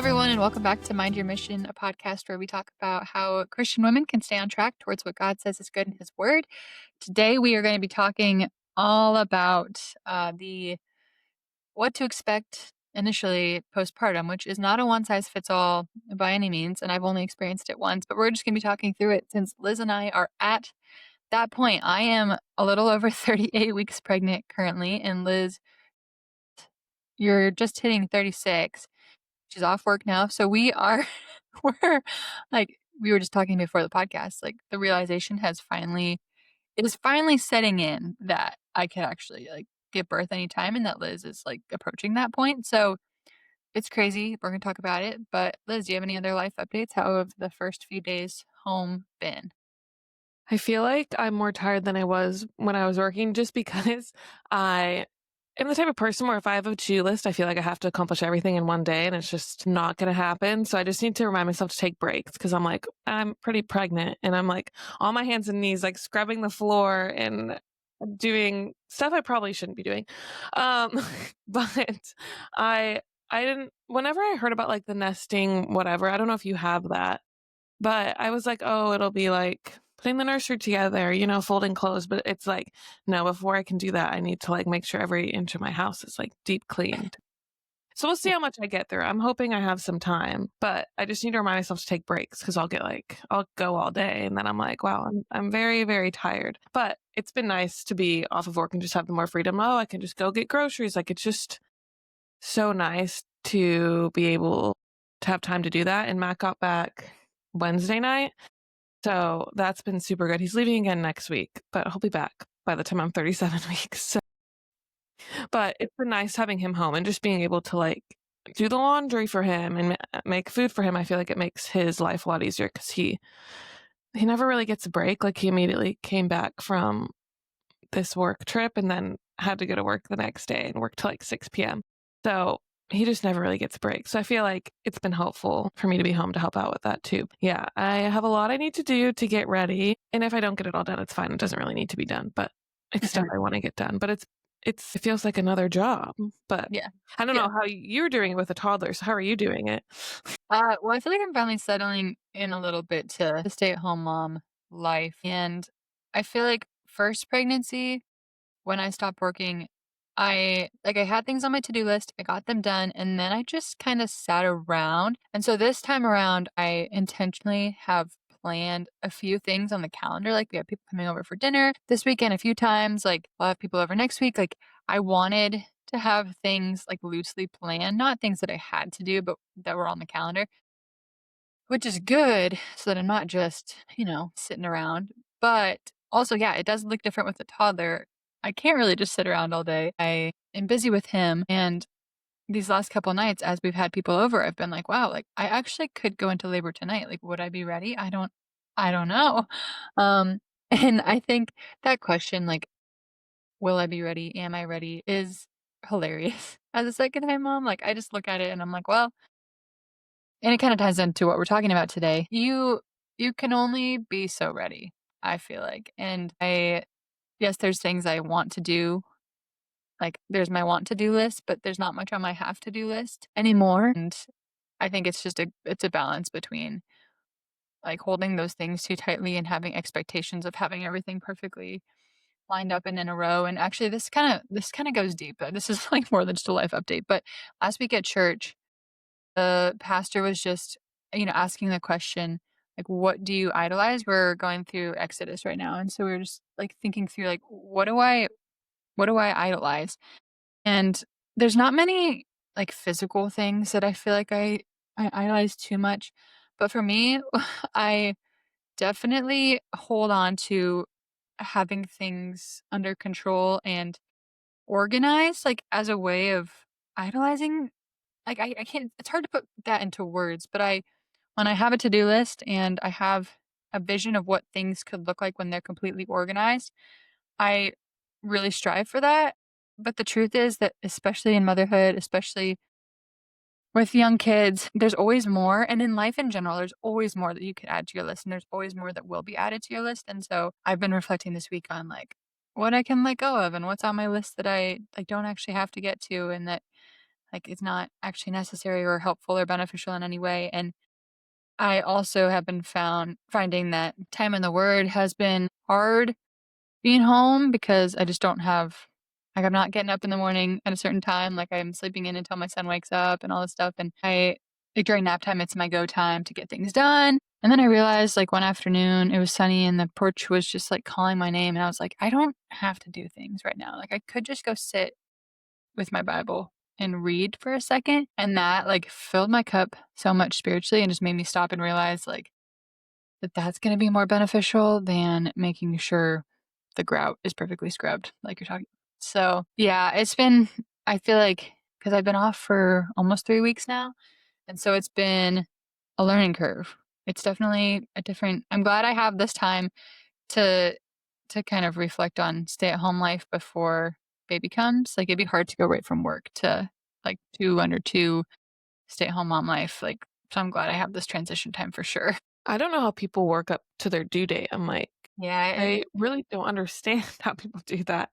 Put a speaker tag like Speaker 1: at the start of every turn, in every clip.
Speaker 1: everyone, and welcome back to Mind Your Mission, a podcast where we talk about how Christian women can stay on track towards what God says is good in His Word. Today, we are going to be talking all about the what to expect initially postpartum, which is not a one-size-fits-all by any means, and I've only experienced it once, but we're just going to be talking through it since Liz and I are at that point. I am a little over 38 weeks pregnant currently, and Liz, you're just hitting 36. She's off work now. So we are, we're like, we were just talking before the podcast, like the realization it is finally setting in that I can actually like give birth anytime and that Liz is like approaching that point. So it's crazy. We're going to talk about it. But Liz, do you have any other life updates? How have the first few days home been?
Speaker 2: I feel like I'm more tired than I was when I was working just because I am the type of person where if I have a to-do list, I feel like I have to accomplish everything in one day and it's just not going to happen. So I just need to remind myself to take breaks because I'm like, I'm pretty pregnant and I'm like on my hands and knees, like scrubbing the floor and doing stuff I probably shouldn't be doing. Um, but I, I didn't, whenever I heard about like the nesting, whatever, I don't know if you have that. But I was like, "Oh, it'll be like putting the nursery together, folding clothes." But it's like, no, before I can do that, I need to like make sure every inch of my house is like deep cleaned. So we'll see how much I get through. I'm hoping I have some time, but I just need to remind myself to take breaks because I'll go all day and then I'm like, wow, I'm very, very tired. But it's been nice to be off of work and just have the more freedom. Oh, I can just go get groceries. Like it's just so nice to be able to have time to do that. And Matt got back Wednesday night. So that's been super good. He's leaving again next week, but he'll be back by the time I'm 37 weeks. So, but it's been nice having him home and just being able to like do the laundry for him and make food for him. I feel like it makes his life a lot easier because he never really gets a break. Like he immediately came back from this work trip and then had to go to work the next day and work till like 6 p.m. So he just never really gets a break. So I feel like it's been helpful for me to be home to help out with that too. Yeah, I have a lot I need to do to get ready. And if I don't get it all done, it's fine. It doesn't really need to be done, but it's stuff I want to get done. But it feels like another job. But
Speaker 1: Yeah.
Speaker 2: I don't
Speaker 1: Yeah.
Speaker 2: know how you're doing it with a toddler. So how are you doing it?
Speaker 1: Well, I feel like I'm finally settling in a little bit to the stay-at-home mom life. And I feel like first pregnancy, when I stopped working, I had things on my to-do list, I got them done, and then I just kind of sat around. And so this time around, I intentionally have planned a few things on the calendar. Like we have people coming over for dinner this weekend a few times. Like I'll have people over next week. Like I wanted to have things like loosely planned, not things that I had to do, but that were on the calendar, which is good so that I'm not just, sitting around. But also, yeah, it does look different with a toddler. I can't really just sit around all day. I am busy with him. And these last couple nights, as we've had people over, I've been like, wow, like I actually could go into labor tonight. Like, would I be ready? I don't know. Um, and I think that question, like, will I be ready? Am I ready? Is hilarious. As a second time mom, like I just look at it and I'm like, well, and it kinda ties into what we're talking about today. You can only be so ready, I feel like, and yes, there's things I want to do, like, there's my want to do list, but there's not much on my have to do list anymore, and I think it's a balance between, like, holding those things too tightly and having expectations of having everything perfectly lined up and in a row, and actually this kinda goes deep, this is, like, more than just a life update, but last week at church, the pastor was just, asking the question, like, "What do you idolize?" We're going through Exodus right now, and so we are just, like, thinking through, like, what do I idolize? And there's not many, like, physical things that I feel like I idolize too much, but for me, I definitely hold on to having things under control and organized, like, as a way of idolizing. Like, I can't, it's hard to put that into words, but when I have a to-do list and I have a vision of what things could look like when they're completely organized, I really strive for that. But the truth is that especially in motherhood, especially with young kids, there's always more. And in life in general, there's always more that you could add to your list. And there's always more that will be added to your list. And so I've been reflecting this week on like what I can let go of and what's on my list that I like don't actually have to get to and that like it's not actually necessary or helpful or beneficial in any way. And I also have been finding that time in the Word has been hard being home because I just don't have like, I'm not getting up in the morning at a certain time, like, I'm sleeping in until my son wakes up and all this stuff, and I like, during nap time, it's my go time to get things done, and then I realized, like, one afternoon, it was sunny and the porch was just, like, calling my name, and I was like, "I don't have to do things right now, like, I could just go sit with my Bible and read for a second," and that, like, filled my cup so much spiritually and just made me stop and realize, like, that that's gonna be more beneficial than making sure the grout is perfectly scrubbed, like you're talking. So, yeah, it's been I feel like because 'cause I've been off for almost 3 weeks now, and so it's been a learning curve. It's definitely a different I'm glad I have this time to kind of reflect on stay-at-home life before baby comes. Like, it'd be hard to go right from work to, like, 2 under 2 stay-at-home mom life, like, so I'm glad I have this transition time for sure.
Speaker 2: I don't know how people work up to their due date. I'm like,
Speaker 1: Yeah,
Speaker 2: I really don't understand how people do that.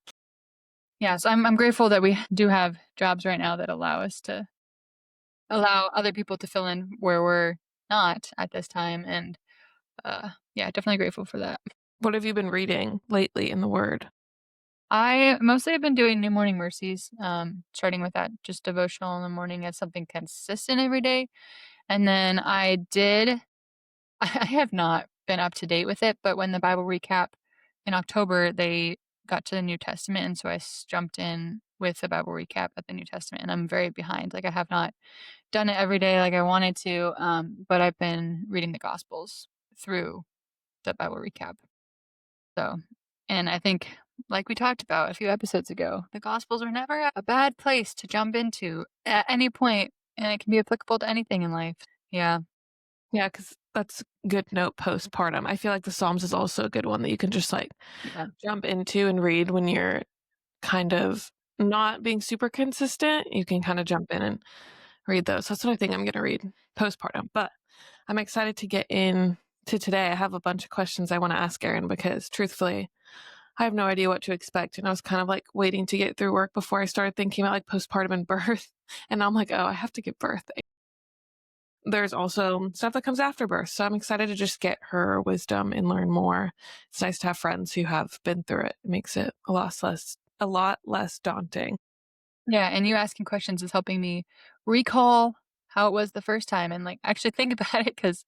Speaker 1: yeah, so I'm grateful that we do have jobs right now that allow us to allow other people to fill in where we're not at this time, and, yeah, definitely grateful for that.
Speaker 2: What have you been reading lately in the Word?
Speaker 1: I mostly have been doing New Morning Mercies, starting with that just devotional in the morning as something consistent every day, and then I did I have not been up to date with it, but when the Bible recap in October, they got to the New Testament, and so I jumped in with the Bible recap at the New Testament, and I'm very behind. Like I have not done it every day like I wanted to, but I've been reading the Gospels through the Bible recap. So, and I think, like we talked about a few episodes ago, the Gospels are never a bad place to jump into at any point, and it can be applicable to anything in life. Yeah,
Speaker 2: Yeah, because that's a good note postpartum. I feel like the Psalms is also a good one that you can just, like,
Speaker 1: yeah,
Speaker 2: jump into and read when you're kind of not being super consistent. You can kinda jump in and read those. That's what I think I'm gonna read postpartum, but I'm excited to get into today. I have a bunch of questions I wanna ask Erin because truthfully, I have no idea what to expect, and I was kind of, like, waiting to get through work before I started thinking about, like, postpartum and birth, and I'm like, "Oh, I have to give birth." There's also stuff that comes after birth, so I'm excited to just get her wisdom and learn more. It's nice to have friends who have been through it. It makes it a lot less daunting.
Speaker 1: yeah. And you asking questions is helping me recall how it was the first time and like actually think about it because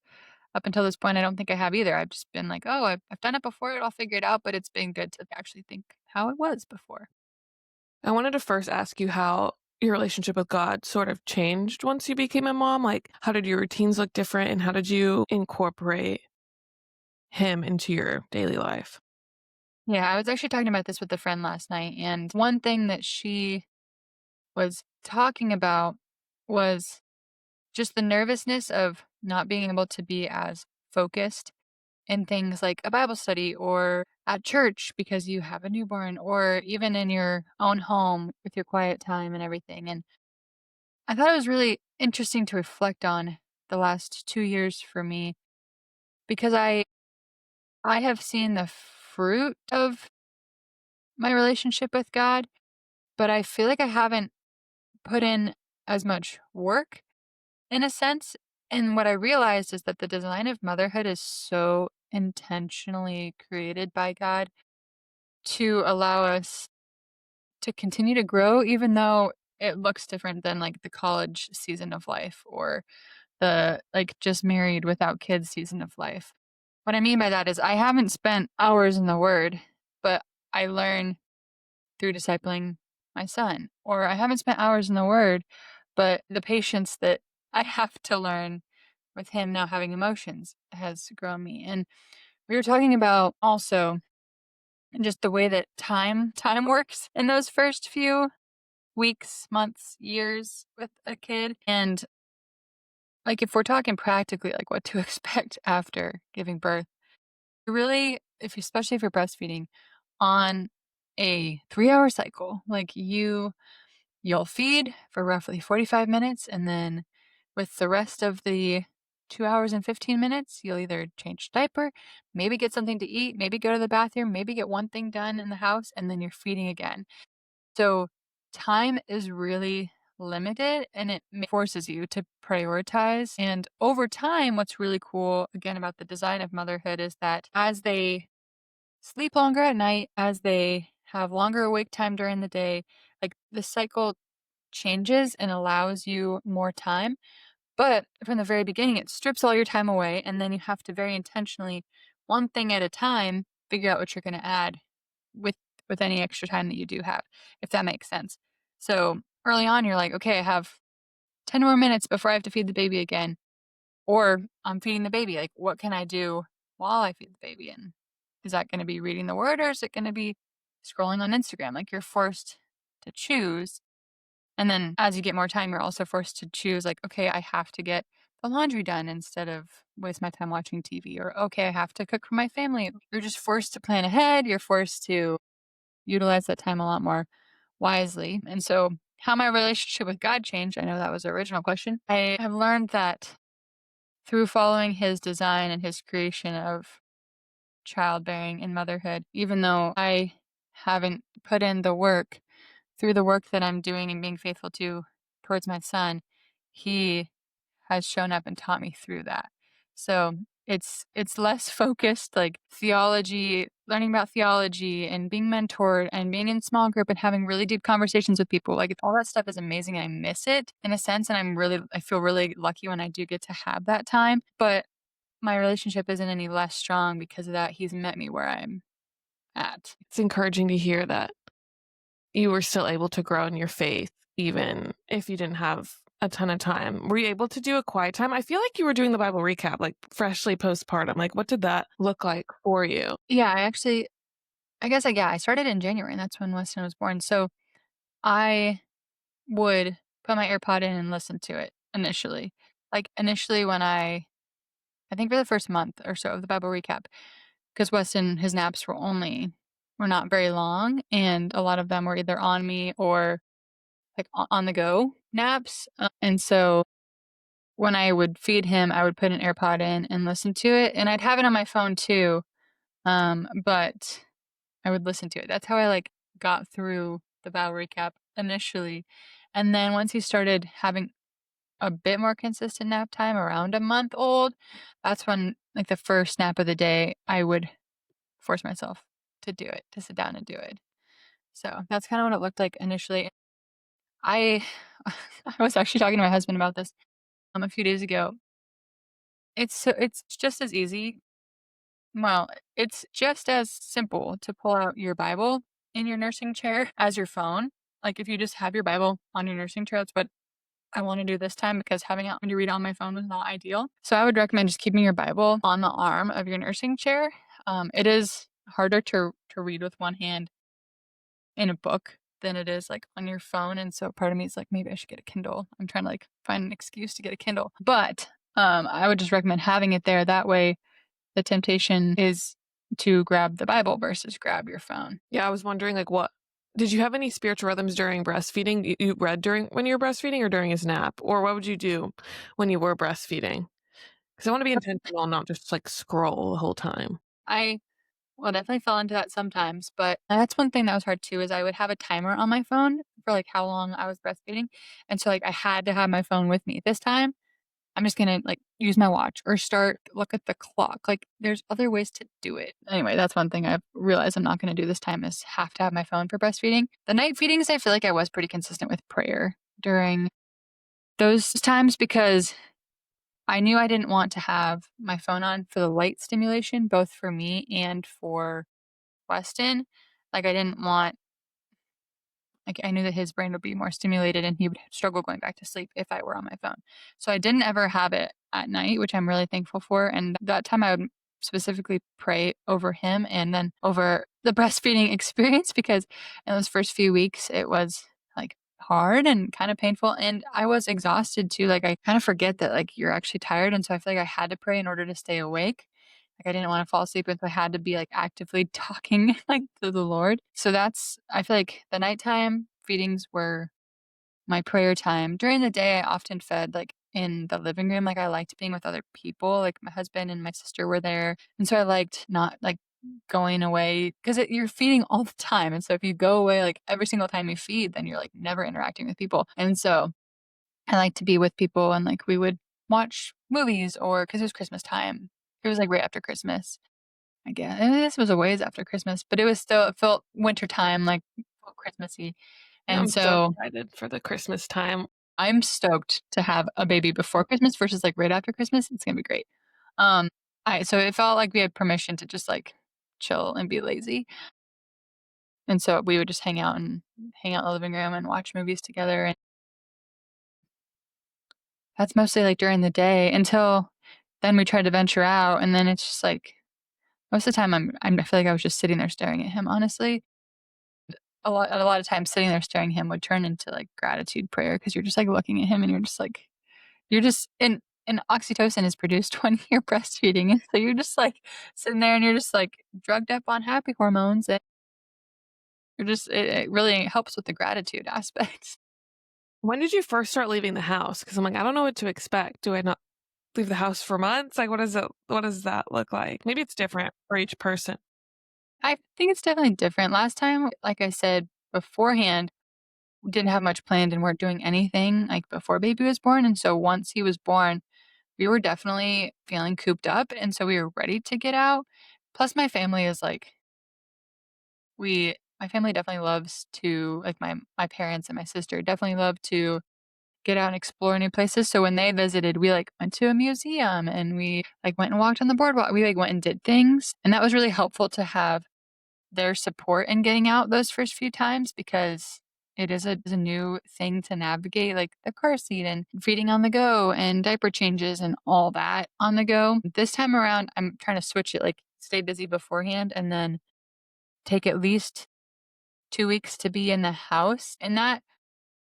Speaker 1: up until this point, I don't think I have either. I've just been like, oh, I've done it before. I'll figure it out. But it's been good to actually think how it was before.
Speaker 2: I wanted to first ask you how your relationship with God sort of changed once you became a mom. Like, how did your routines look different, and how did you incorporate Him into your daily life?
Speaker 1: Yeah, I was actually talking about this with a friend last night. And one thing that she was talking about was just the nervousness of not being able to be as focused in things like a Bible study or at church because you have a newborn or even in your own home with your quiet time and everything. And I thought it was really interesting to reflect on the last 2 years for me because I have seen the fruit of my relationship with God, but I feel like I haven't put in as much work in a sense. And what I realized is that the design of motherhood is so intentionally created by God to allow us to continue to grow, even though it looks different than like the college season of life or the like just married without kids season of life. What I mean by that is I haven't spent hours in the word, but I learn through discipling my son. Or I haven't spent hours in the word, but the patience that I have to learn with him now having emotions has grown me. And we were talking about also just the way that time works in those first few weeks, months, years with a kid. And like if we're talking practically like what to expect after giving birth, really if especially if you're breastfeeding on a 3-hour cycle, like you'll feed for roughly 45 minutes, and then with the rest of the 2 hours and 15 minutes, you'll either change diaper, maybe get something to eat, maybe go to the bathroom, maybe get one thing done in the house, and then you're feeding again. So time is really limited and forces you to prioritize. And over time, what's really cool, again, about the design of motherhood is that as they sleep longer at night, as they have longer awake time during the day, like the cycle changes and allows you more time. But from the very beginning, it strips all your time away, and then you have to very intentionally, one thing at a time, figure out what you're going to add with any extra time that you do have, if that makes sense. So early on, you're like, okay, I have 10 more minutes before I have to feed the baby again, or I'm feeding the baby. Like, what can I do while I feed the baby? And is that going to be reading the word, or is it going to be scrolling on Instagram? Like, you're forced to choose, and then as you get more time, you're also forced to choose, like, okay, I have to get the laundry done instead of waste my time watching TV, or okay, I have to cook for my family. You're just forced to plan ahead. You're forced to utilize that time a lot more wisely. And so, how my relationship with God changed, I know that was the original question. I have learned that through following his design and his creation of childbearing and motherhood, even though I haven't put in the work, through the work that I'm doing and being faithful to towards my son, he has shown up and taught me through that. So it's less focused like theology, learning about theology and being mentored and being in small group and having really deep conversations with people. Like all that stuff is amazing and I miss it in a sense. And I feel really lucky when I do get to have that time. But my relationship isn't any less strong because of that. He's met me where I'm at.
Speaker 2: It's encouraging to hear that you were still able to grow in your faith even if you didn't have a ton of time. Were you able to do a quiet time? I feel like you were doing the Bible recap, like freshly postpartum. Like, what did that look like for you?
Speaker 1: Yeah, I guess like yeah, I started in January and that's when Weston was born. So I would put my AirPod in and listen to it initially. Like initially when I think for the first month or so of the Bible recap, because Weston, his naps were not very long, and a lot of them were either on me or like on the go naps. And so when I would feed him, I would put an AirPod in and listen to it, and I'd have it on my phone too. But I would listen to it. That's how I like got through the Bible recap initially. And then once he started having a bit more consistent nap time around a month old, that's when, like, the first nap of the day, I would force myself to do it, to sit down and do it. So that's kinda what it looked like initially. I I was actually talking to my husband about this, a few days ago. It's just as easy, well, it's just as simple to pull out your Bible in your nursing chair as your phone. Like, if you just have your Bible on your nursing chair, that's what I want to do this time because having it to read on my phone was not ideal. So I would recommend just keeping your Bible on the arm of your nursing chair. It is harder to read with one hand in a book than it is like on your phone. And so part of me is like, maybe I should get a Kindle. I'm trying to like find an excuse to get a Kindle. But I would just recommend having it there. That way the temptation is to grab the Bible versus grab your phone.
Speaker 2: Yeah, I was wondering, like, what did you have any spiritual rhythms during breastfeeding? You read during when you were breastfeeding or during his nap? Or what would you do when you were breastfeeding? Because I want to be intentional, not just like scroll the whole time.
Speaker 1: I Well, definitely fell into that sometimes, but that's one thing that was hard too, is I would have a timer on my phone for, like, how long I was breastfeeding, and so, like, I had to have my phone with me. This time, I'm just gonna, like, use my watch or look at the clock, like, there's other ways to do it. Anyway, that's one thing I've realized I'm not gonna do this time is have to have my phone for breastfeeding. The night feedings, I feel like I was pretty consistent with prayer during those times because I knew I didn't want to have my phone on for the light stimulation, both for me and for Weston. Like, I didn't want like, I knew that his brain would be more stimulated and he would struggle going back to sleep if I were on my phone. So I didn't ever have it at night, which I'm really thankful for, and that time I would specifically pray over him and then over the breastfeeding experience because in those first few weeks, it was, like, hard and kinda painful, and I was exhausted too, like, I kinda forget that, like, you're actually tired, and so I feel like I had to pray in order to stay awake. Like, I didn't wanna fall asleep if I had to be, like, actively talking, like, to the Lord. So that's I feel like the nighttime feedings were my prayer time. During the day, I often fed, like, in the living room, like, I liked being with other people, like, my husband and my sister were there, and so I liked not like, going away 'cause you're feeding all the time, and so if you go away, like, every single time you feed, then you're, like, never interacting with people, and so I like to be with people and, like, we would watch movies or 'cause it was Christmas time. It was, like, right after Christmas, I guess. This was a ways after Christmas, but it felt wintertime, like, felt Christmassy,
Speaker 2: Yeah,
Speaker 1: and
Speaker 2: I'm so
Speaker 1: so
Speaker 2: excited for the Christmas time.
Speaker 1: I'm stoked to have a baby before Christmas versus, like, right after Christmas. It's gonna be great. Um, so it felt like we had permission to just, like, chill and be lazy, and so we would just hang out in the living room and watch movies together, and that's mostly, like, during the day until then we tried to venture out, and then it's just, like, most of the time I feel like I was just sitting there staring at him, honestly. A lot of times sitting there staring at him would turn into, like, gratitude prayer because 'cause you're just, like, looking at him and you're just and oxytocin is produced when you're breastfeeding, and so you're just, like, sitting there and you're just, like, drugged up on happy hormones, and it really helps with the gratitude aspect.
Speaker 2: When did you first start leaving the house? Because 'Cause I'm like, I don't know what to expect. Do I not leave the house for months? Like, what does that look like? Maybe it's different for each person.
Speaker 1: I think it's definitely different. Last time, like I said beforehand, we didn't have much planned and weren't doing anything, like, before baby was born, and so once he was born, we were definitely feeling cooped up, and so we were ready to get out. Plus, my family is, like my family definitely loves to like, my parents and my sister definitely love to get out and explore new places, so when they visited, we, like, went to a museum, and we, like, went and walked on the boardwalk. We, like, went and did things, and that was really helpful to have their support in getting out those first few times because it is a new thing to navigate, like the car seat and feeding on the go and diaper changes and all that on the go. This time around, I'm trying to switch it, like, stay busy beforehand and then take at least 2 weeks to be in the house, and that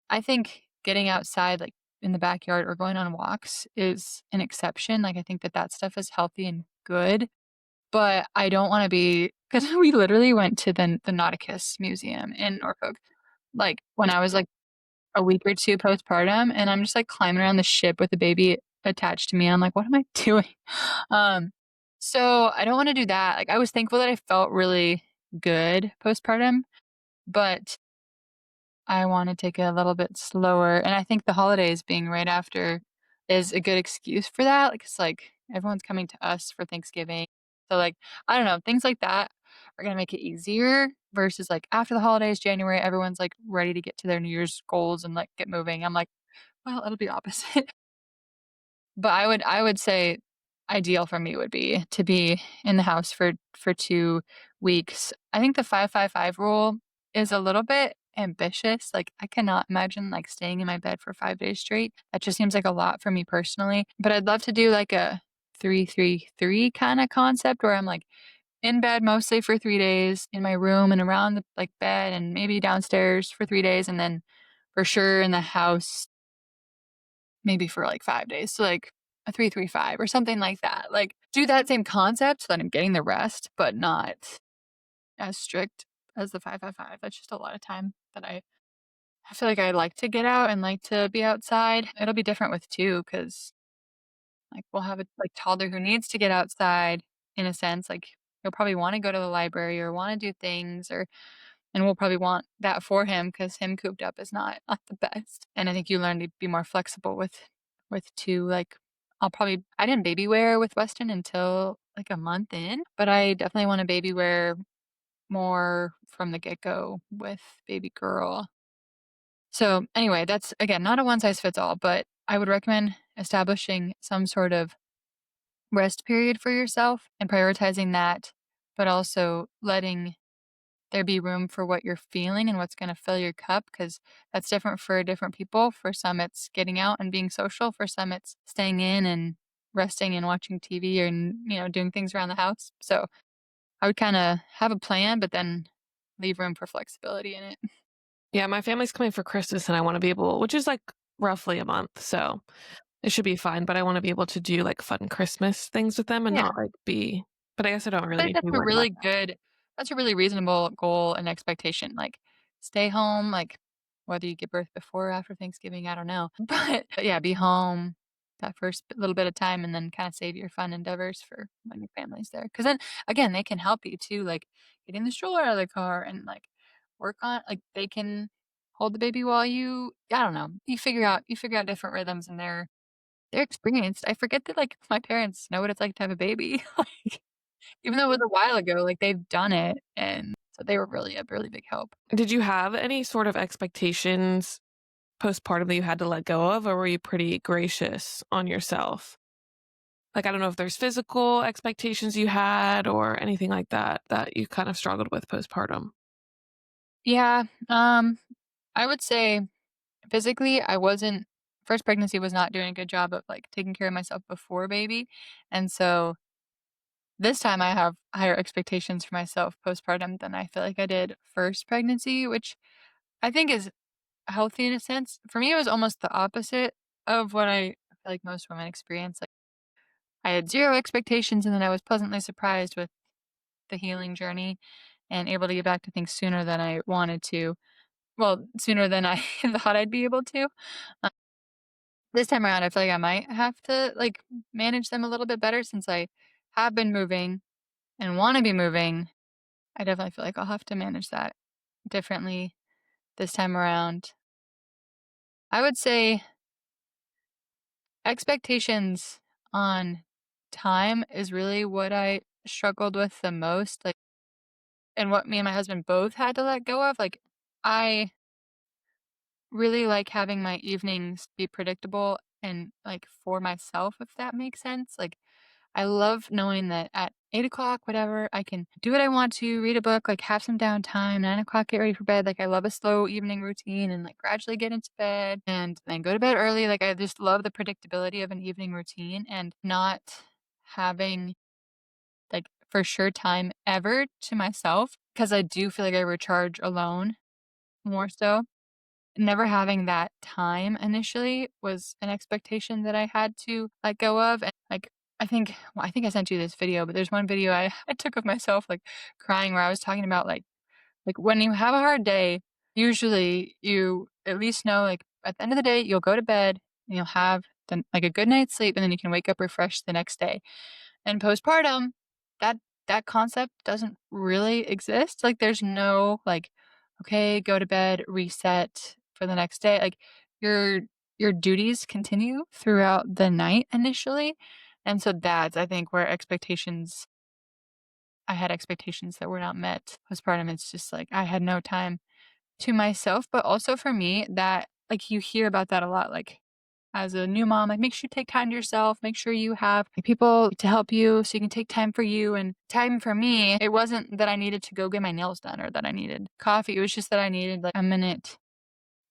Speaker 1: I think getting outside, like, in the backyard or going on walks is an exception, like, I think that that stuff is healthy and good, but I don't wanna be because we literally went to the Nauticus Museum in Norfolk, like, when I was, like, a week or 2 postpartum, and I'm just, like, climbing around the ship with the baby attached to me, I'm like, "What am I doing?" Um, so I don't wanna do that, like, I was thankful that I felt really good postpartum, but I wanna take it a little bit slower, and I think the holidays being right after is a good excuse for that, like, it's like everyone's coming to us for Thanksgiving. So, like, I don't know, things like that are gonna make it easier versus, like, after the holidays, January, everyone's, like, ready to get to their New Year's goals and, like, get moving. I'm like, "Well, it'll be opposite." But I would say ideal for me would be to be in the house for 2 weeks. I think the 5-5-5 rule is a little bit ambitious, like, I cannot imagine, like, staying in my bed for 5 days straight. That just seems like a lot for me personally, but I'd love to do, like, a 3-3-3 kinda concept where I'm, like, in bed mostly for 3 days, in my room and around the, like, bed and maybe downstairs for 3 days, and then for sure in the house maybe for, like, 5 days, so, like, a 3-3-5 or something like that, like, do that same concept so that I'm getting the rest, but not as strict as the 5-5-5. That's just a lot of time that I feel like I like to get out and like to be outside. It'll be different with 2 because like, we'll have a, like, toddler who needs to get outside in a sense, like, he'll probably wanna go to the library or wanna do things or and we'll probably want that for him because him cooped up is not the best, and I think you learn to be more flexible with 2, like, I didn't baby wear with Weston until, like, a month in, but I definitely wanna baby wear more from the get-go with baby girl. So, anyway, that's, again, not a one size fits all, but I would recommend establishing some sort of rest period for yourself and prioritizing that, but also letting there be room for what you're feeling and what's gonna fill your cup, because that's different for different people. For some, it's getting out and being social. For some, it's staying in and resting and watching TV and, doing things around the house. So, I would kinda have a plan, but then leave room for flexibility in it.
Speaker 2: Yeah, my family's coming for Christmas and I wanna be able which is, like, roughly a month, so it should be fine, but I wanna be able to do, like, fun Christmas things with them and
Speaker 1: Yeah.
Speaker 2: not, like, be but I guess I don't
Speaker 1: I
Speaker 2: really
Speaker 1: feel like
Speaker 2: need to be worried about that.
Speaker 1: that's a really reasonable goal and expectation, like, stay home, like, whether you give birth before or after Thanksgiving, I don't know, but yeah, be home, that first little bit of time and then kinda save your fun endeavors for when your family's there. Because then, again, they can help you too, like, getting the stroller out of the car and, like, work on like, they can hold the baby while you I don't know, you figure out different rhythms and they're experienced. I forget that, like, my parents know what it's like to have a baby, like, even though it was a while ago, like, they've done it, and so they were really a really big help.
Speaker 2: Did you have any sort of expectations postpartum that you had to let go of, or were you pretty gracious on yourself? Like, I don't know if there's physical expectations you had or anything like that that you kind of struggled with postpartum.
Speaker 1: Yeah, I would say physically, I wasn't first pregnancy was not doing a good job of, like, taking care of myself before baby, and so this time I have higher expectations for myself postpartum than I feel like I did first pregnancy, which I think is healthy in a sense. For me, it was almost the opposite of what I feel like most women experience, like, I had 0 expectations, and then I was pleasantly surprised with the healing journey and able to get back to things sooner than I wanted to. Well, sooner than I thought I'd be able to. Uh, this time around, I feel like I might have to, like, manage them a little bit better since I have been moving and wanna be moving. I definitely feel like I'll have to manage that differently this time around. I would say expectations on time is really what I struggled with the most, like, and what me and my husband both had to let go of. Like, I really like having my evenings be predictable and, like, for myself, if that makes sense. Like, I love knowing that at 8 o'clock, whatever, I can do what I want to, read a book, like, have some downtime, 9 o'clock, get ready for bed. Like, I love a slow evening routine and, like, gradually get into bed and then go to bed early. Like, I just love the predictability of an evening routine and not having, like, for sure time ever to myself because I do feel like I recharge alone more so. Never having that time initially was an expectation that I had to let go of, and, like, I think I sent you this video, but there's one video I I took of myself, like, crying where I was talking about, like, when you have a hard day, usually you at least know, like, at the end of the day, you'll go to bed, and you'll have like, a good night's sleep, and then you can wake up refreshed the next day. And postpartum, that that concept doesn't really exist. Like, there's no, like, "Okay, go to bed, reset for the next day." Like, your your duties continue throughout the night initially, and so that's, I think, where expectations I had expectations that were not met. Postpartum, it's just, like, I had no time to myself, but also for me that like, you hear about that a lot, like, as a new mom, like, make sure you take time to yourself, make sure you have, like, people to help you so you can take time for you, and time for me, it wasn't that I needed to go get my nails done or that I needed coffee, it was just that I needed, like, a minute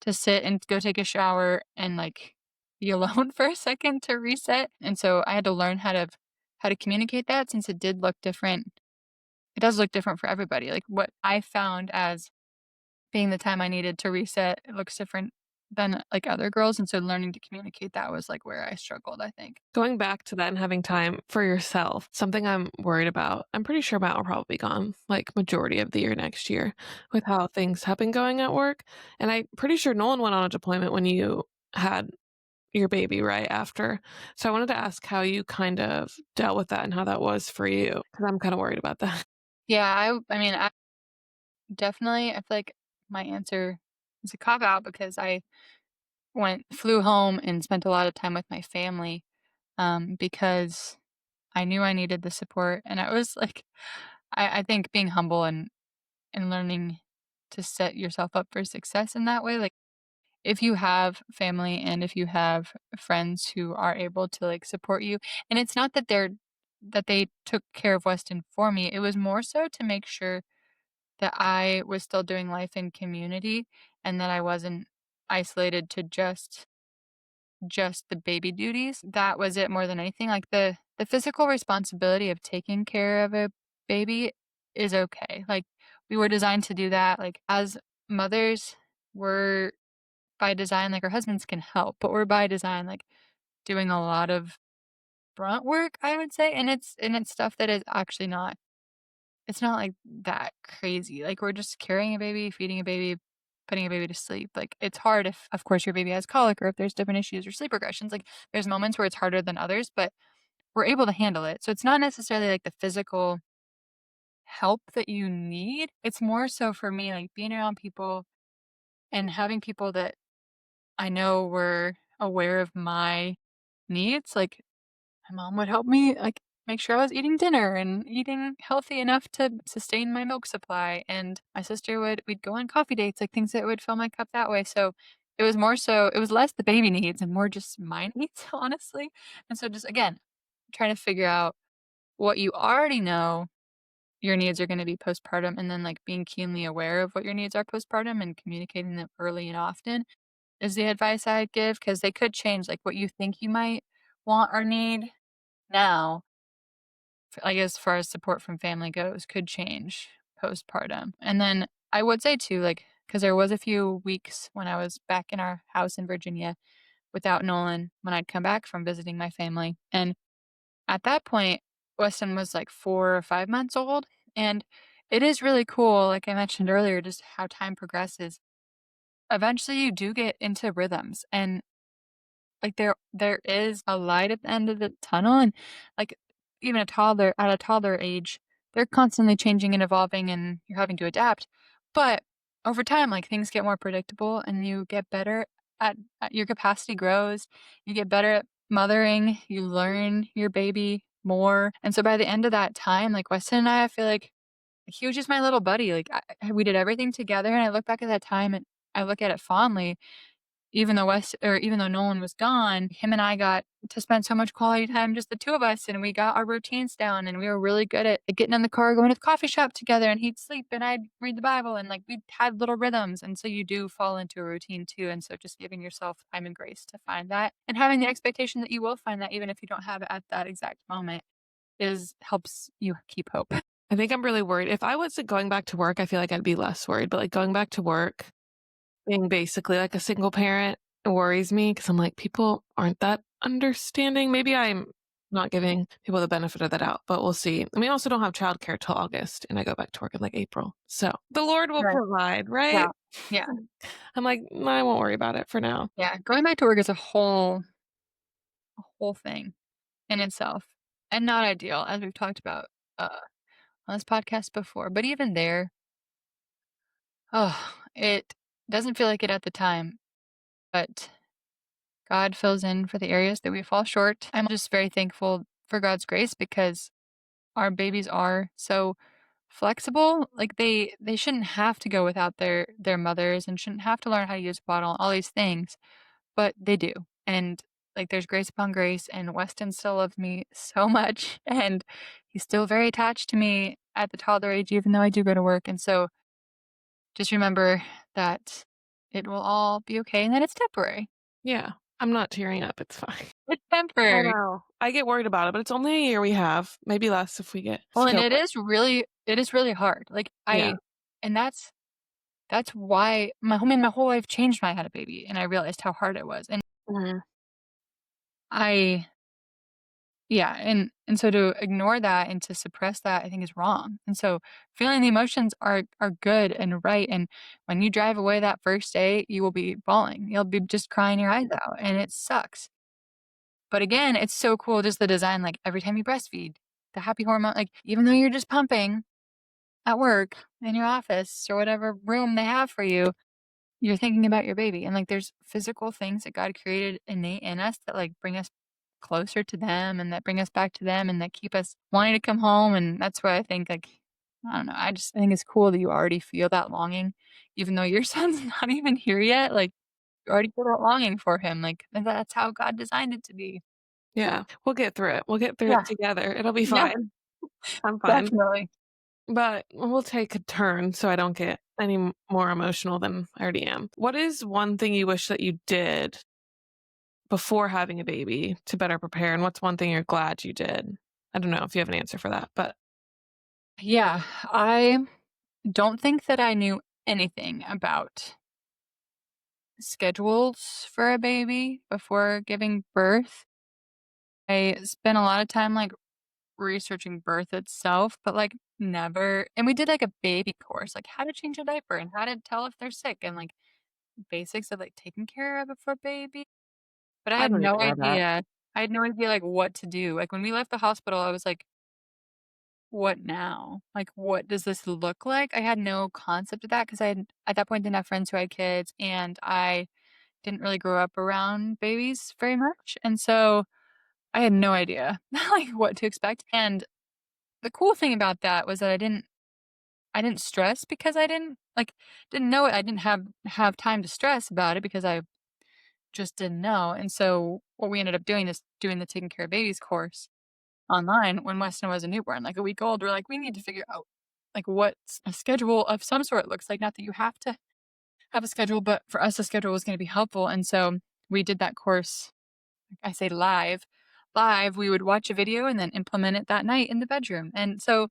Speaker 1: to sit and go take a shower and, like, be alone for a second to reset, and so I had to learn how to communicate that since it did look different. It does look different for everybody, like, what I found as being the time I needed to reset, it looks different than, like, other girls, and so learning to communicate that was, like, where I struggled, I think.
Speaker 2: Going back to that and having time for yourself, something I'm worried about. I'm pretty sure Matt will probably be gone like majority of the year next year with how things have been going at work. And I'm pretty sure Nolan went on a deployment when you had your baby right after. So I wanted to ask how you kind of dealt with that and how that was for you because I'm kind of worried about that.
Speaker 1: Yeah, I mean, I definitely I feel like my answer is a cop out because I flew home and spent a lot of time with my family, because I knew I needed the support, and I was, like I think being humble and learning to set yourself up for success in that way, like, if you have family and if you have friends who are able to, like, support you and it's not that they took care of Weston for me, it was more so to make sure that I was still doing life in community and that I wasn't isolated to just the baby duties. That was it more than anything, like, the physical responsibility of taking care of a baby is okay, like, we were designed to do that, like, as mothers, we're by design, like, our husbands can help, but we're by design, like, doing a lot of grunt work, I would say, and it's stuff that is actually not it's not, like, that crazy, like, we're just carrying a baby, feeding a baby, putting a baby to sleep. Like, it's hard if, of course, your baby has colic or if there's different issues or sleep regressions. Like, there's moments where it's harder than others, but we're able to handle it. So it's not necessarily like the physical help that you need. It's more so for me, like being around people and having people that I know were aware of my needs. Like, my mom would help me, like, make sure I was eating dinner and eating healthy enough to sustain my milk supply, and my sister we'd go on coffee dates, like, things that would fill my cup that way, so it was less the baby needs and more just my needs, honestly, and so just, again, trying to figure out what you already know your needs are gonna be postpartum, and then, like, being keenly aware of what your needs are postpartum and communicating them early and often is the advice I'd give because they could change, like, what you think you might want or need now, I guess, as far as support from family goes, could change postpartum. And then I would say too, like, because there was a few weeks when I was back in our house in Virginia without Nolan when I'd come back from visiting my family. And at that point, Weston was like 4 or 5 months old. And it is really cool, like I mentioned earlier, just how time progresses. Eventually, you do get into rhythms. And like, there is a light at the end of the tunnel, and, like, even a toddler at a toddler age, they're constantly changing and evolving, and you're having to adapt. But over time, like, things get more predictable, and you get better at your capacity grows, you get better at mothering, you learn your baby more, and so by the end of that time, like, Weston and I feel like he was just my little buddy, like, we did everything together, and I look back at that time, and I look at it fondly even though Nolan was gone, him and I got to spend so much quality time, just the 2 of us, and we got our routines down, and we were really good at getting in the car, going to the coffee shop together, and he'd sleep, and I'd read the Bible, and, like, we had little rhythms, and so you do fall into a routine too, and so just giving yourself time and grace to find that, and having the expectation that you will find that even if you don't have it at that exact moment is helps you keep hope.
Speaker 2: I think I'm really worried. If I was going back to work, I feel like I'd be less worried, but, like, going back to work, being basically like a single parent worries me because 'cause I'm like, people aren't that understanding. Maybe I'm not giving people the benefit of the doubt, but we'll see. And we also don't have childcare till August, and I go back to work in, like, April. So, the Lord will
Speaker 1: Right.
Speaker 2: provide,
Speaker 1: Yeah.
Speaker 2: right?
Speaker 1: Yeah.
Speaker 2: I'm like, "No, I won't worry about it for now."
Speaker 1: Yeah. Going back to work is a whole thing in itself, and not ideal, as we've talked about, on this podcast before, but even there, it doesn't feel like it at the time, but God fills in for the areas that we fall short. I'm just very thankful for God's grace because our babies are so flexible. Like they shouldn't have to go without their mothers and shouldn't have to learn how to use a bottle, all these things, but they do. And like there's grace upon grace and Weston still loves me so much and he's still very attached to me at the toddler age even though I do go to work. And so just remember that it will all be okay and that it's temporary.
Speaker 2: Yeah. I'm not tearing up, it's fine.
Speaker 1: It's
Speaker 2: I
Speaker 1: temporary.
Speaker 2: know. I get worried about it, but it's only a year we have, maybe less if we get
Speaker 1: Well, and
Speaker 2: skilled up.
Speaker 1: it is really hard. Like
Speaker 2: Yeah.
Speaker 1: and that's why my whole life changed when I had a baby and I realized how hard it was. And
Speaker 2: Mhm.
Speaker 1: I yeah, and so to ignore that and to suppress that I think is wrong. And so feeling the emotions are good and right. And when you drive away that first day, you will be bawling. You'll be just crying your eyes out and it sucks. But again, it's so cool just the design, like every time you breastfeed, the happy hormone, like even though you're just pumping at work, in your office, or whatever room they have for you, you're thinking about your baby. And like there's physical things that God created innate in us that like bring us closer to them and that bring us back to them and that keep us wanting to come home. And that's why I think like I don't know, I think it's cool that you already feel that longing, even though your son's not even here yet. Like you already feel that longing for him. Like and that's how God designed it to be.
Speaker 2: Yeah. We'll get through it. We'll get through it
Speaker 1: Yeah.
Speaker 2: together. It'll be
Speaker 1: Yeah.
Speaker 2: fine. I'm fine.
Speaker 1: Definitely.
Speaker 2: But we'll take a turn so I don't get any more emotional than I already am. What is one thing you wish that you did before having a baby to better prepare, and what's one thing you're glad you did? I don't know if you have an answer for that, but
Speaker 1: Yeah. I don't think that I knew anything about schedules for a baby before giving birth. I spent a lot of time like researching birth itself, but, like, never and we did, like, a baby course, like, how to change a diaper and how to tell if they're sick and, like, basics of, like, taking care of it for a baby, but
Speaker 2: I don't even know that.
Speaker 1: I had no idea, like, what to do, like, when we left the hospital, I was like, "What now? Like, what does this look like?" I had no concept of that because I had at that point, didn't have friends who had kids, and I didn't really grow up around babies very much, and so I had no idea, like, what to expect, and the cool thing about that was that I didn't stress because I didn't know it. I didn't have time to stress about it because I just didn't know, and so what we ended up doing is doing the taking care of babies course online when Weston was a newborn, like a week old. We're like, "We need to figure out, like, what a schedule of some sort looks like." Not that you have to have a schedule, but for us, a schedule was gonna be helpful, and so we did that course, I say live. Live, we would watch a video and then implement it that night in the bedroom, and so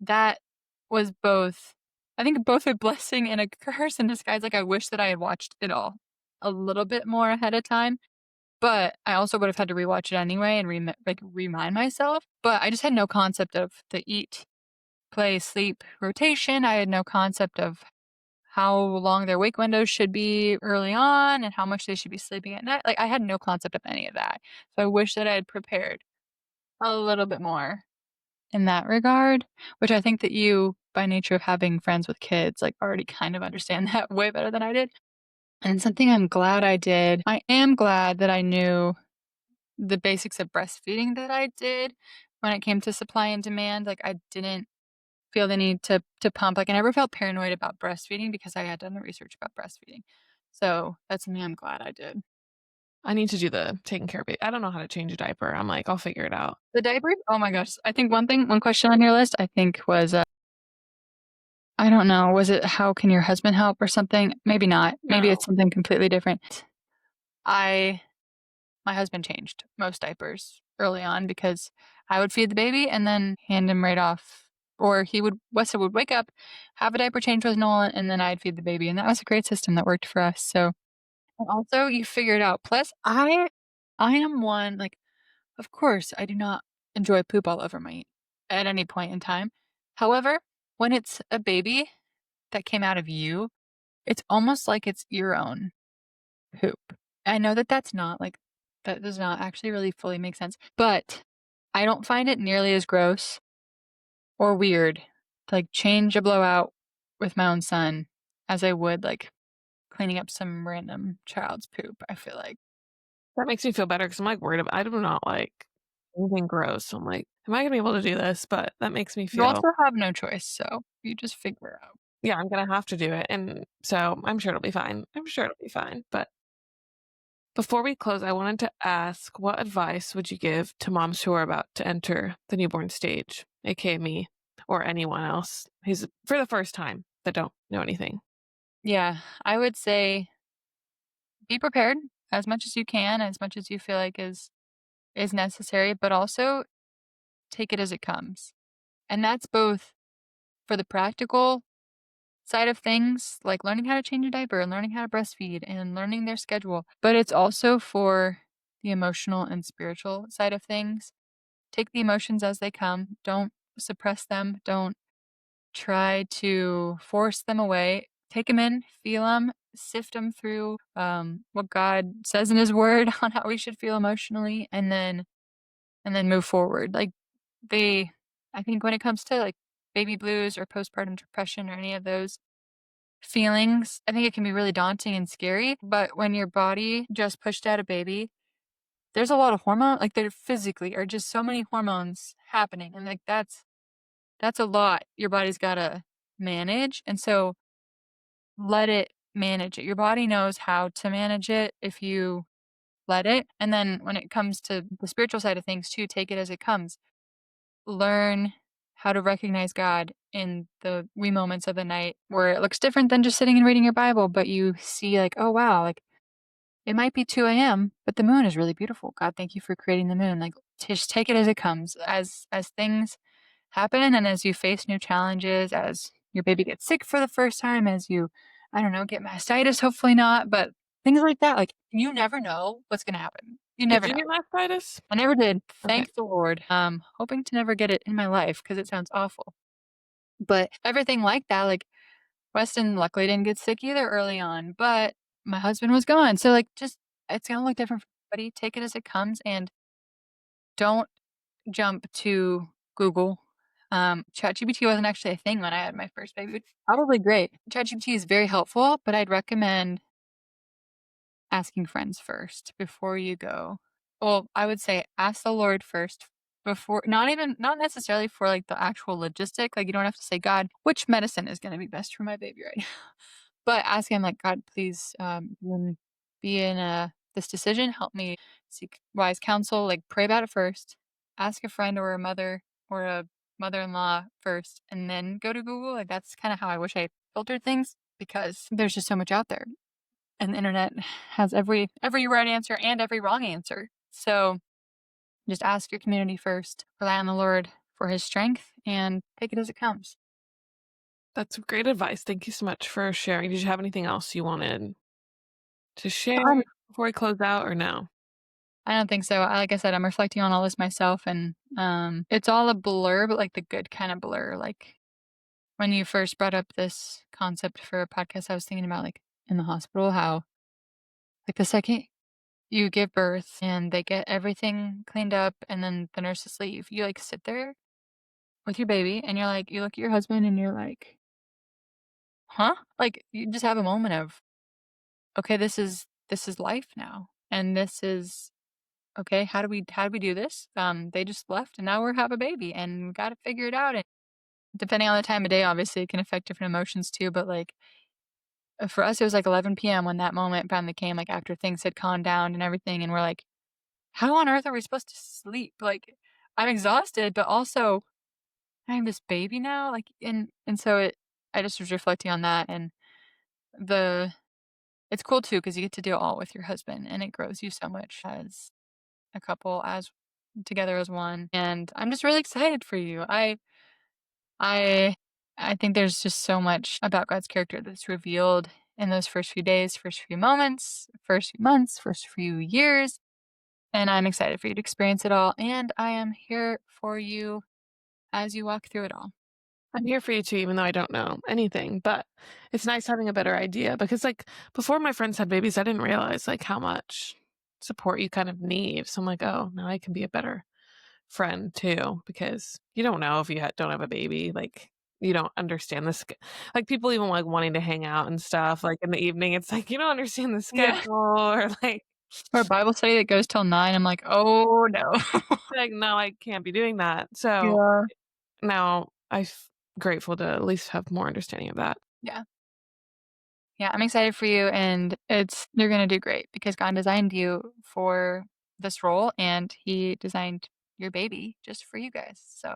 Speaker 1: that was both I think both a blessing and a curse in disguise, like, I wish that I had watched it all a little bit more ahead of time, but I also would have had to rewatch it anyway and remind myself, but I just had no concept of the eat, play, sleep rotation. I had no concept of how long their wake windows should be early on and how much they should be sleeping at night. Like, I had no concept of any of that. So I wish that I had prepared a little bit more in that regard, which I think that you, by nature of having friends with kids, like, already kind of understand that way better than I did. And something I'm glad I did, I am glad that I knew the basics of breastfeeding that I did when it came to supply and demand. Like, I didn't feel the need to pump. Like, I never felt paranoid about breastfeeding because I had done the research about breastfeeding. So that's something I'm glad I did.
Speaker 2: I need to do the taking care of it. I don't know how to change a diaper. I'm like, I'll figure it out.
Speaker 1: The diaper? Oh my gosh. I think one question on your list, I think was, I don't know, was it how can your husband help or something? Maybe not. Maybe it's
Speaker 2: No.
Speaker 1: something completely different. I My husband changed most diapers early on because I would feed the baby and then hand him right off. Or Wessa would wake up, have a diaper change with Nolan, and then I'd feed the baby. And that was a great system that worked for us. So, and also you figure it out. Plus, I am one, like, of course, I do not enjoy poop all over my at any point in time. However, when it's a baby that came out of you, it's almost like it's your own poop. I know that that does not actually really fully make sense, but I don't find it nearly as gross or weird to, like, change a blowout with my own son as I would, like, cleaning up some random child's poop, I feel like.
Speaker 2: That makes me feel better because I'm, like, worried about I do not like anything gross. So I'm like, "Am I gonna be able to do this?" But that makes me
Speaker 1: You
Speaker 2: feel
Speaker 1: also have no choice, so you just figure it out.
Speaker 2: yeah, I'm gonna have to do it, and so I'm sure it'll be fine. I'm sure it'll be fine, but before we close, I wanted to ask, what advice would you give to moms who are about to enter the newborn stage, aka me or anyone else who's for the first time that don't know anything?
Speaker 1: Yeah, I would say be prepared as much as you can, as much as you feel like is necessary, but also take it as it comes. And that's both for the practical side of things, like learning how to change a diaper and learning how to breastfeed and learning their schedule, but it's also for the emotional and spiritual side of things. Take the emotions as they come. Don't suppress them. Don't try to force them away. Take them in, feel them, sift them through what God says in His Word on how we should feel emotionally, and then move forward. Like they, I think when it comes to like baby blues or postpartum depression or any of those feelings, I think it can be really daunting and scary. But when your body just pushed out a baby, there's a lot of hormone, like there physically are just so many hormones happening, and like that's a lot your body's got to manage, and so let it manage it. Your body knows how to manage it if you let it. And then when it comes to the spiritual side of things too, take it as it comes. Learn how to recognize God in the wee moments of the night where it looks different than just sitting and reading your Bible, but you see like, oh wow, like it might be 2 a.m., but the moon is really beautiful. God, thank you for creating the moon. Like just take it as it comes. As things happen and as you face new challenges, as your baby gets sick for the first time, as you, I don't know, get mastitis, hopefully not, but things like that, like you never know what's gonna happen. You
Speaker 2: Did
Speaker 1: never
Speaker 2: you
Speaker 1: know.
Speaker 2: get mastitis?
Speaker 1: I never did,
Speaker 2: Okay.
Speaker 1: thank the Lord. Hoping to never get it in my life because it sounds awful. But everything like that, like, Weston luckily didn't get sick either early on, but my husband was gone. So, like, just it's gonna look different for everybody. Take it as it comes and don't jump to Google. ChatGPT wasn't actually a thing when I had my first baby, which is probably great. ChatGPT is very helpful, but I'd recommend asking friends first before you go. Well, I would say ask the Lord first before not necessarily for like the actual logistic. Like you don't have to say, God, which medicine is gonna be best for my baby right now? But ask him like, God, please be in this decision. Help me seek wise counsel. Like pray about it first. Ask a friend or a mother or a mother-in-law first and then go to Google. Like that's kind of how I wish I filtered things because there's just so much out there and the internet has every right answer and every wrong answer. So just ask your community first, rely on the Lord for his strength, and take it as it comes.
Speaker 2: That's great advice. Thank you so much for sharing. Did you have anything else you wanted to share
Speaker 1: Um,
Speaker 2: before we close out or no?
Speaker 1: I don't think so. Like I said, I'm reflecting on all this myself, and it's all a blur, but like the good kind of blur. Like when you first brought up this concept for a podcast, I was thinking about like in the hospital how like the second you give birth and they get everything cleaned up, and then the nurses leave, you like sit there with your baby, and you're like, you look at your husband, and you're like, huh? Like you just have a moment of, okay, this is life now, and this is okay. How do we do this? They just left, and now we have a baby, and we got to figure it out. And depending on the time of day, obviously, it can affect different emotions too. But like for us, it was like 11 p.m. when that moment finally came. Like after things had calmed down and everything, and we're like, how on earth are we supposed to sleep? Like I'm exhausted, but also I have this baby now. Like and so it. I just was reflecting on that, and the it's cool too because you get to do it all with your husband, and it grows you so much as a couple, as together as one. And I'm just really excited for you. I I think there's just so much about God's character that's revealed in those first few days, first few moments, first few months, first few years. And I'm excited for you to experience it all. And I am here for you as you walk through it all.
Speaker 2: I'm here for you too, even though I don't know anything, but it's nice having a better idea because, like, before my friends had babies, I didn't realize, like, how much support you kind of need. So I'm like, oh, now I can be a better friend too because you don't know if you don't have a baby. Like, you don't understand this. Like, people even like wanting to hang out and stuff, like in the evening, it's like, you don't understand the
Speaker 1: Yeah.
Speaker 2: schedule or like,
Speaker 1: Or a Bible study that goes till 9. I'm like, oh no.
Speaker 2: like, no, I can't be doing that. So
Speaker 1: Yeah.
Speaker 2: now I'm grateful to at least have more understanding of that.
Speaker 1: Yeah. Yeah, I'm excited for you, and you're gonna do great because God designed you for this role, and He designed your baby just for you guys. So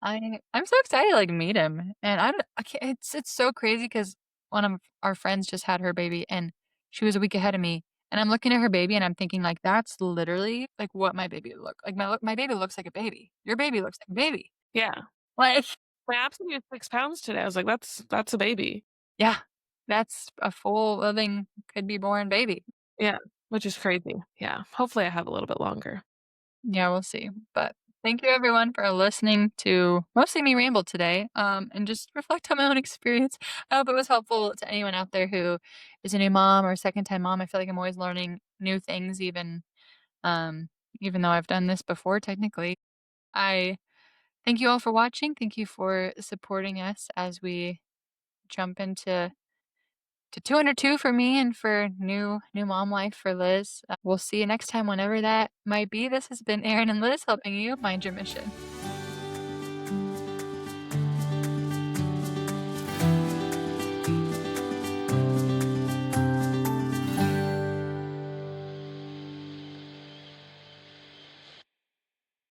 Speaker 1: I'm so excited to like meet him, and I can't. It's so crazy because one of our friends just had her baby, and she was a week ahead of me, and I'm looking at her baby, and I'm thinking like that's literally like what my baby would look like. My baby looks like a baby. Your baby looks like a baby.
Speaker 2: Yeah.
Speaker 1: Like
Speaker 2: My absolute is 6 pounds today. I was like, that's a baby.
Speaker 1: yeah, that's a full living could be born baby.
Speaker 2: Yeah, which is crazy. Yeah. Hopefully I have a little bit longer.
Speaker 1: Yeah, we'll see. But thank you everyone for listening to mostly me ramble today, and just reflect on my own experience. I hope it was helpful to anyone out there who is a new mom or a second time mom. I feel like I'm always learning new things, um, even though I've done this before technically. I thank you all for watching. Thank you for supporting us as we jump into to 202 for me and for new mom life for Liz. We'll see you next time whenever that might be. This has been Erin and Liz helping you mind your mission.